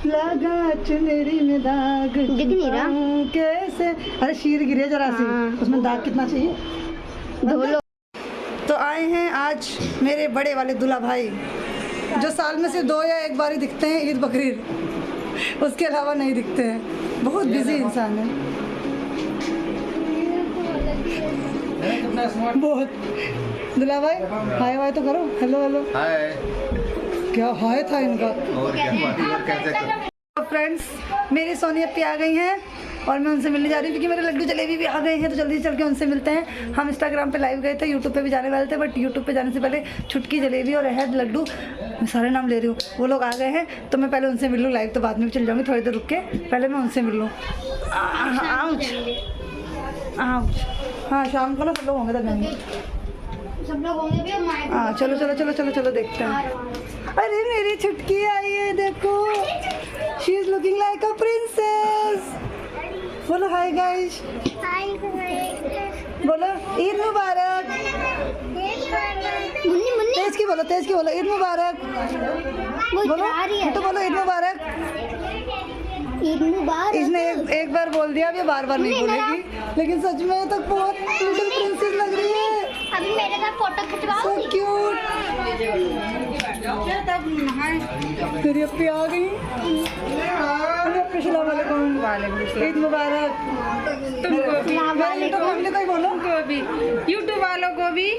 लगा चुनरी में दाग दिख नहीं रहा। कैसे, अरे शीर गिरे जरा सी, उसमें दाग कितना चाहिए। धो लो। तो आए हैं आज मेरे बड़े वाले दूल्हा भाई, जो साल में सिर्फ 2 या 1 बार ही दिखते हैं, ईद बकरीद, उसके अलावा नहीं दिखते हैं। बहुत बिजी इंसान है, बहुत। दूल्हा भाई हाय वाय तो करो, हेलो हेलो। हाय। क्या हाय था इनका। और कैसे तो फ्रेंड्स, मेरी सोनी अपी आ गई हैं और मैं उनसे मिलने जा रही हूँ, क्योंकि मेरे लड्डू जलेबी भी आ गए हैं। तो जल्दी चल के उनसे मिलते हैं। हम इंस्टाग्राम पे लाइव गए थे, यूट्यूब पे भी जाने वाले थे, बट यूट्यूब पे जाने से पहले छुटकी जलेबी और अहद लड्डू, मैं सारे नाम ले रही हूँ, वो लोग आ गए हैं। तो मैं पहले उनसे मिल लूँ लाइव, तो बाद में भी चल जाऊँगी, थोड़ी देर रुक के पहले मैं उनसे मिल लूँ। हाँ, शाम को ना सब लोग होंगे तब जाएंगे। सब लोग होंगे भी। हाँ, चलो चलो चलो चलो चलो देखते हैं। अरे मेरी छुटकी आई है, देखो, she is looking like a princess. बोलो हाय गाइस, बोलो ईद मुबारक। मुन्नी मुन्नी तेज की बोलो, तेज की बोलो, ईद मुबारक। वो बोलो इतना रही है। तो बोलो ईद मुबारक। ईद मुबारक। इसने एक बार बोल दिया, अब ये बार बार नहीं बोलेगी, लेकिन सच में तो बहुत लिटिल प्रिंसेस लग रही है। अभी मेरे साथ फोटो खिंचवाओ। So cute. मेरी अपनी आ गई। अस्सलाम वालेकुम। ईद मुबारक। फैमिली को ही बोलो, यूट्यूब वालों को भी।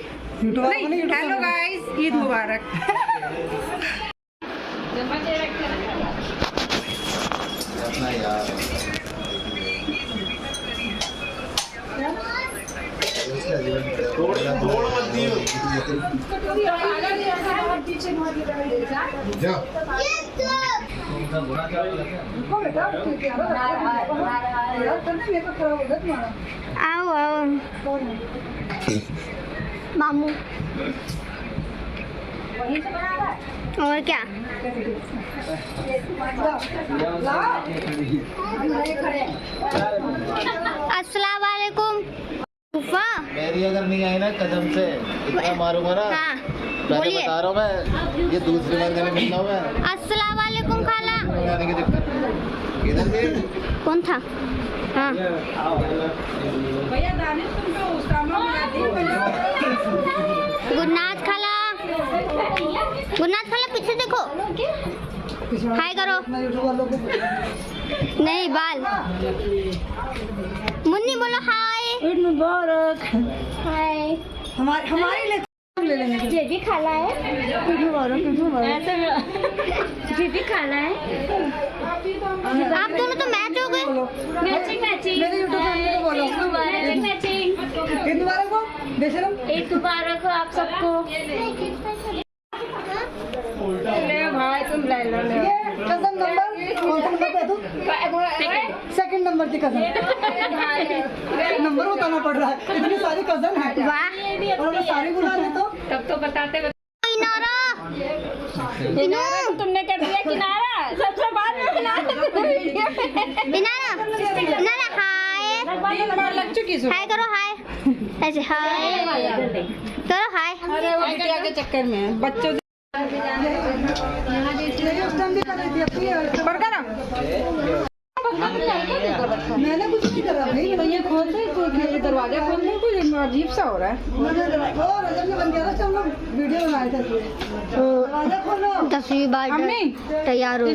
नहीं, हेलो गाइस, ईद मुबारक। अपना यार आओ आओ मामू। और क्या? अस्सलाम वालेकुम। फूफा मेरी अगर नहीं आई ना कदम से इतना मारूंगा ना। हाँ पहले बोलिए। बता रहा हूँ मैं, ये दूसरी बार में मिलना हूँ मैं। अस्सलाम वालेकुम खाला। आने की दिक्कत इधर भी। कौन था? हाँ भैया दानिश तुमको उसका गुड नाइट खाला। गुड नाइट खाला, पीछे देखो, हाय करो। नहीं बाल। मुन्नी बोलो हाय। ईद मुबारक। हाय। हमारे लिए ले लेंगे। ये भी खाला है। ईद मुबारक, ईद मुबारक। ये भी खाला है। आप दोनों तो मैच हो गए। Matching matching. मेरे यूट्यूब फैमिली को बोलो मैचिंग मैचिंग। ईद मुबारक हो बेशरम। ईद मुबारक हो आप सबको। ले भाई तुम ले लो ले। ये कदम नंबर कौन सा नंबर पे तू? सेकंड नमर थी कजन। नंबर बताना पड़ रहा है, इतनी सारी कजन है वाह। और अगर सारी बुला ले तो तब तो बताते किनारा। किनारा तो तुमने कर दिया किनारा। सबसे बाद में किनारा। किनारा हाय। 3 बार लग चुकी है। हाय करो हाय। ऐसे हाय करो हाय। अरे वो बिटिया के चक्कर में बच्चों मेरी उस टाइम भी कर रही थी अपनी पर करो। मैंने कुछ नहीं करा भाई। तो ये खोल दे, कोई दरवाजा खोल दे, कुछ अजीब सा हो रहा है। और रजब में बन गया था, हम लोग वीडियो बनाए थे। दरवाजा खोलो। 10वीं बार अम्मी तैयार हो।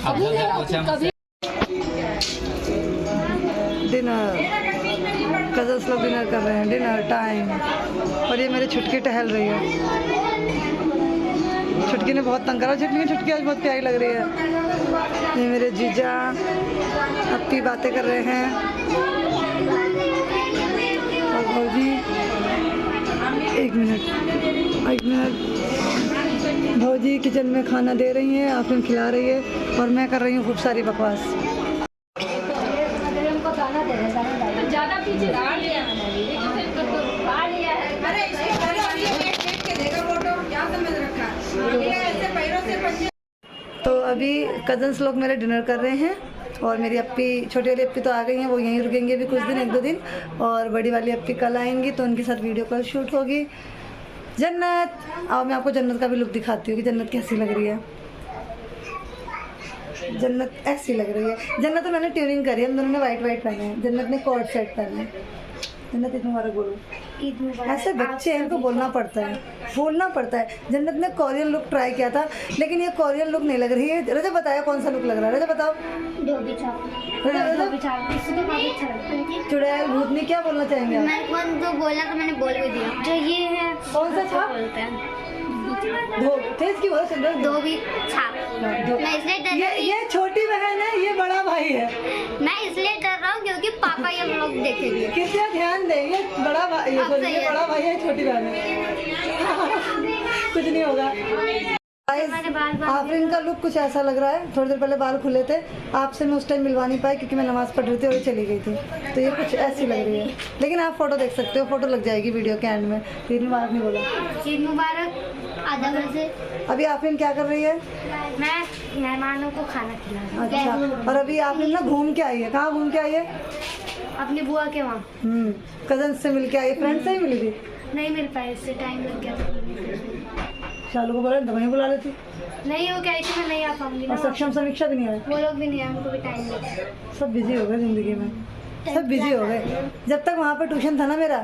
अब डिनर, कजन्स लोग डिनर कर रहे हैं, डिनर टाइम। और ये मेरी छुटकी टहल रही है। छुटकी ने बहुत तंग करा। छुटकी आज बहुत प्यारी लग रही है। ये मेरे जीजा अपनी बातें कर रहे हैं और भौजी एक मिनट भौजी किचन में खाना दे रही हैं, आफरीन खिला रही है और मैं कर रही हूँ खूब सारी बकवास। ज्यादा पीछे तो अभी कजन्स लोग मेरे डिनर कर रहे हैं और मेरी अप्पी, छोटी वाली अप्पी तो आ गई हैं, वो यहीं रुकेंगे अभी कुछ दिन, 1-2 दिन, और बड़ी वाली अप्पी कल आएंगी तो उनके साथ वीडियो कॉल शूट होगी। जन्नत, आओ मैं आपको जन्नत का भी लुक दिखाती हूँ कि जन्नत कैसी लग रही है। जन्नत ऐसी लग रही है। जन्नत तो मैंने ट्यूनिंग करी है, हम दोनों ने वाइट पहने हैं, जन्नत ने कॉर्ड सेट पहने हैं। जन्नत ईद मुबारक बोलो। ऐसे बच्चे हैं, इनको बोलना पड़ता है। जन्नत ने कोरियन लुक ट्राई किया था लेकिन ये कोरियन लुक नहीं लग रही है। रजा बताया कौन सा लुक लग रहा है, रजा बताओ। चुड़ैल भूतनी क्या बोलना चाहेंगे आप? जो बोला तो मैंने बोल भी दिया। जो ये है कौन सा छाप बोलते हैं तेज की बोलो सुंदर दो भी छाप। मैं इसलिए डर रही ये छोटी बहन है, ये बड़ा भाई है। मैं इसलिए डर रहा हूँ क्योंकि पापा ये व्लॉग देखेंगे। कितना ध्यान देंगे, बड़ा भाई ये बड़ा भाई है, छोटी बहन है। कुछ नहीं होगा। आफरीन का लुक कुछ ऐसा लग रहा है। थोड़ी देर पहले बाल खुले थे, आपसे मैं उस टाइम मिलवा नहीं पाई क्योंकि मैं नमाज़ पढ़ रही थी और ये चली गई थी, तो ये कुछ ऐसी लग रही है। लेकिन आप फोटो देख सकते हो, फोटो लग जाएगी वीडियो के एंड में। ईद मुबारक नहीं बोला। ईद मुबारक। आधा बजे अभी आफरीन क्या कर रही है? मैं मेहमानों को खाना खिला रही हूँ। अच्छा, और अभी आफरीन ना घूम के आई है। कहाँ घूम के आई है? अपनी बुआ के वहाँ। कजन से मिल के आई। फ्रेंड से ही मिली थी? नहीं मिल पाई, इससे टाइम लग गया। शालू को बोला वहीं बुला लेती। नहीं, वो कह रही थी मैं नहीं आ पाऊंगी और ना। सक्षम समीक्षा भी नहीं आए। वो लोग भी नहीं आए, उनको भी टाइम लग गया। सब बिजी हो गए ज़िंदगी में, सब बिजी हो गए। जब तक वहाँ पर ट्यूशन था ना मेरा,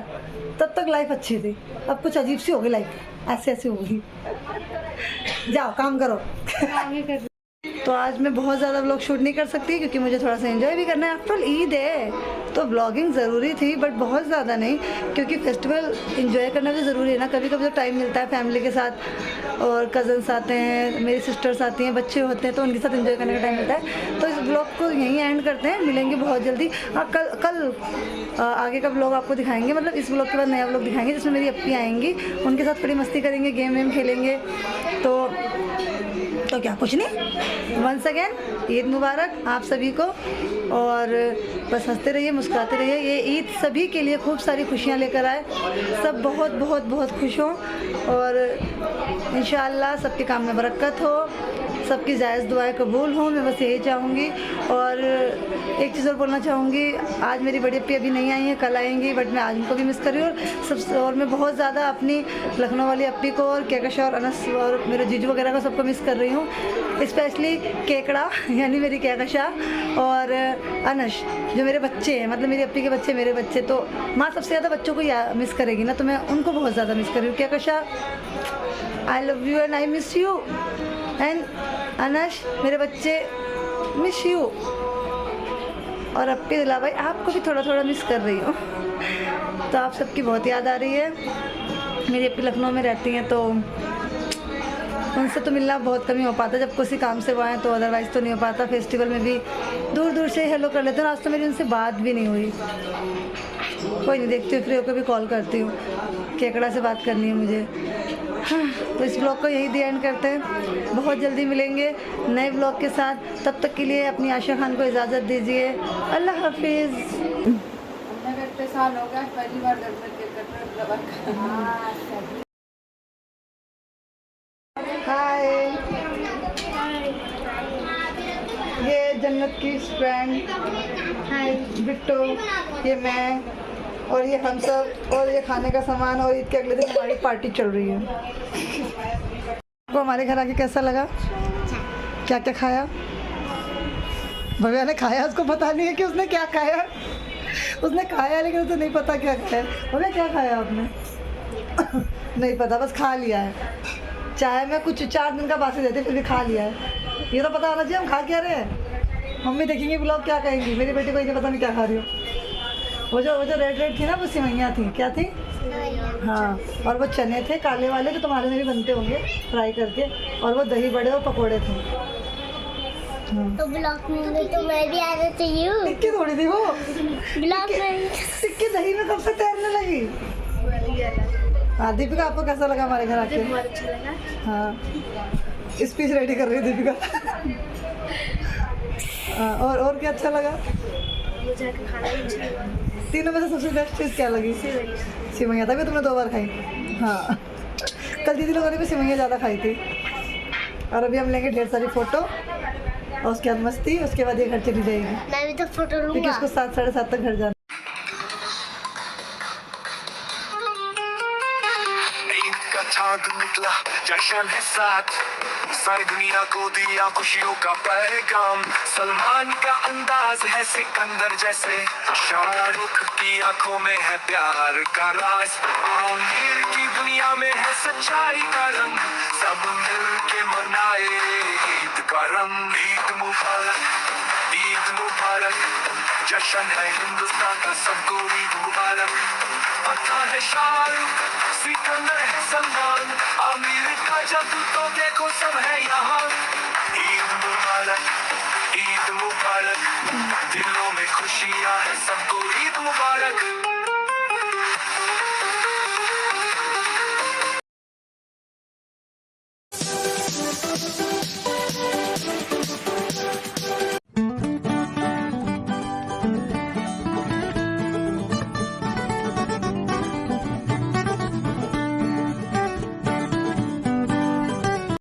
तब तक लाइफ अच्छी थी। अब कुछ अजीब सी हो गई लाइफ, ऐसे होगी। जाओ काम करो। तो आज मैं बहुत ज़्यादा व्लॉग शूट नहीं कर सकती क्योंकि मुझे थोड़ा सा एंजॉय भी करना है। आफ्टर ऑल ईद है तो व्लॉगिंग ज़रूरी थी, बट बहुत ज़्यादा नहीं, क्योंकि फेस्टिवल एंजॉय करना भी ज़रूरी है ना। कभी कभी तो टाइम मिलता है फैमिली के साथ, और कज़न्स आते हैं, मेरी सिस्टर्स आती हैं, बच्चे होते हैं, तो उनके साथ एंजॉय करने का टाइम मिलता है। तो इस ब्लॉग को यहीं एंड करते हैं, मिलेंगे बहुत जल्दी। कल आगे का ब्लॉग आपको दिखाएंगे, मतलब इस ब्लॉग के बाद नया ब्लॉग दिखाएंगे जिसमें मेरी अप्पी आएंगी, उनके साथ बड़ी मस्ती करेंगे, गेम वेम खेलेंगे। तो क्या, कुछ नहीं। वंस अगेन ईद मुबारक आप सभी को, और बस हंसते रहिए, मुस्कुराते रहिए। ये ईद सभी के लिए खूब सारी खुशियाँ लेकर आए, सब बहुत बहुत बहुत खुश हों, और इंशाअल्लाह सबके काम में बरकत हो, सबकी जायज़ दुआएं कबूल हों। मैं बस यही चाहूँगी। और एक चीज़ और बोलना चाहूँगी, आज मेरी बड़ी अप्पी अभी नहीं आई हैं, कल आएंगी, बट मैं आज उनको भी मिस कर रही हूँ। और मैं बहुत ज़्यादा अपनी लखनऊ वाली अप्पी को और केकशा और अनस और मेरे जीजू वगैरह को सबको मिस कर रही हूँ। स्पेशली केकड़ा यानी मेरी केकशा और अनश जो मेरे बच्चे हैं, मतलब मेरी अप्पी के बच्चे मेरे बच्चे, तो माँ सबसे ज़्यादा बच्चों को मिस करेगी ना, तो मैं उनको बहुत ज़्यादा मिस कर रही हूँ। केकशा I love you and I miss you, and Anash मेरे बच्चे मिस यू, और अप्पी दिला भाई आपको भी थोड़ा थोड़ा मिस कर रही हूँ। तो आप सबकी बहुत याद आ रही है। मेरी अप्पी लखनऊ में रहती हैं, तो उनसे तो मिलना बहुत कम ही हो पाता, जब किसी काम से वो आए तो, अदरवाइज़ तो नहीं हो पाता। फेस्टिवल में भी दूर दूर से हेलो कर लेते हैं। आज तो मेरी उनसे बात भी नहीं हुई। कोई नहीं, देखती हूँ फ्री होकर भी कॉल करती हूँ, केकड़ा से बात करनी है मुझे। हाँ, तो इस ब्लॉग को यहीं दी एंड करते हैं। बहुत जल्दी मिलेंगे नए ब्लॉग के साथ, तब तक के लिए अपनी आशा खान को इजाज़त दीजिए। अल्लाह हाफिज़। साल हो गया, पहली बार घर में क्रिकेट हाय, ये जन्नत की फ्रेंड बिट्टू, ये मैं, और ये हम सब, और ये खाने का सामान, और ईद के अगले दिन हमारी पार्टी चल रही है। आपको हमारे घर आके कैसा लगा? क्या क्या खाया? भव्या ने खाया, उसको पता नहीं है कि उसने क्या खाया। उसने खाया लेकिन उसे नहीं पता क्या खाया। भव्या क्या खाया आपने? नहीं पता, बस खा लिया है। चाहे मैं कुछ 4 दिन का बासी देते फिर भी खा लिया है। ये तो पता होना चाहिए हम खा क्या रहे हैं। मम्मी देखेंगे ब्लॉग क्या कहेंगी, मेरी बेटी को ये नहीं पता मैं क्या खा रही हूँ। वो जो रेड रेड थी ना वो सिवैयाँ थी, क्या थी? हाँ, और वो चने थे काले वाले जो तुम्हारे में भी बनते होंगे फ्राई करके, और वो दही बड़े और पकोड़े थे। हाँ। तो ब्लॉक में तो मैं भी आना चाहिए। टिक्की थोड़ी थी वो, ब्लॉक में टिक्की दही में कब से तैरने लगी? हाँ दीपिका, आपको कैसा लगा हमारे घर आके? बहुत अच्छा लगा। हाँ, स्पीच रेडी कर रही है दीपिका। हाँ, और क्या अच्छा लगा? मुझे खाना भी अच्छा लगा। तीनों में से सबसे बेस्ट चीज़ क्या लगी? सिवैयाँ। तभी तुमने 2 बार खाई। हाँ, कल दीदी लोगों ने भी सिवैयाँ ज़्यादा खाई थी। और अभी हम लेंगे ढेर सारी फ़ोटो और उसके बाद मस्ती, उसके बाद ये घर चली जाएगी मैं भी तो फोटो क्योंकि लूंगा। उसको 7 साढ़े 7 तक घर जाना। ईद का चांद निकला, जश्न है साथ, सारी दुनिया को दिया खुशियों का पैगाम। सलमान का अंदाज है सिकंदर जैसे, शाहरुख की आंखों में है प्यार का राज, आमिर की दुनिया में है सच्चाई का रंग, सब मिल के मनाए ईद का रंग। ईद मुबारक, ईद मुबारक, जश्न है हिंदुस्तान का, सबको ईद मुबारक। पता है शाहरुख, सिकंदर है सलमान, आमिर का जादू तो देखो सब है यहाँ। ईद मुबारक, ईद मुबारक, दिलों में खुशियाँ है, सबको ईद मुबारक।